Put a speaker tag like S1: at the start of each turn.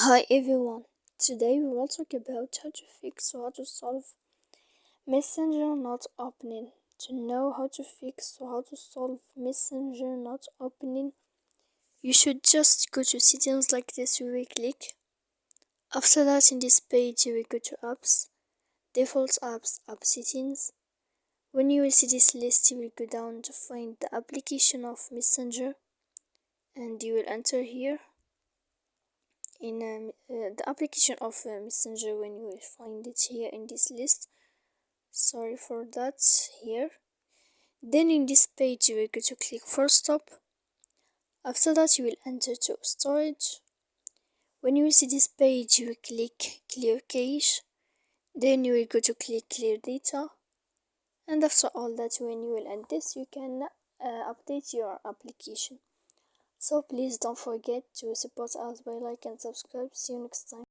S1: Hi everyone, today we will talk about how to fix or how to solve Messenger not opening. To know how to fix or how to solve Messenger not opening, you should just go to settings like this. You will click. After that, in this page you will go to apps, default apps, app settings. When you will see this list, you will go down to find the application of Messenger and you will enter here in the application of Messenger. When you will find it here in this list, sorry for that, here. Then in this page you will go to click for stop. After that you will enter to storage. When you will see this page you will click clear cache. Then you will go to click clear data, and after all that, when you will end this, you can update your application. So please don't forget to support us by like and subscribe. See you next time.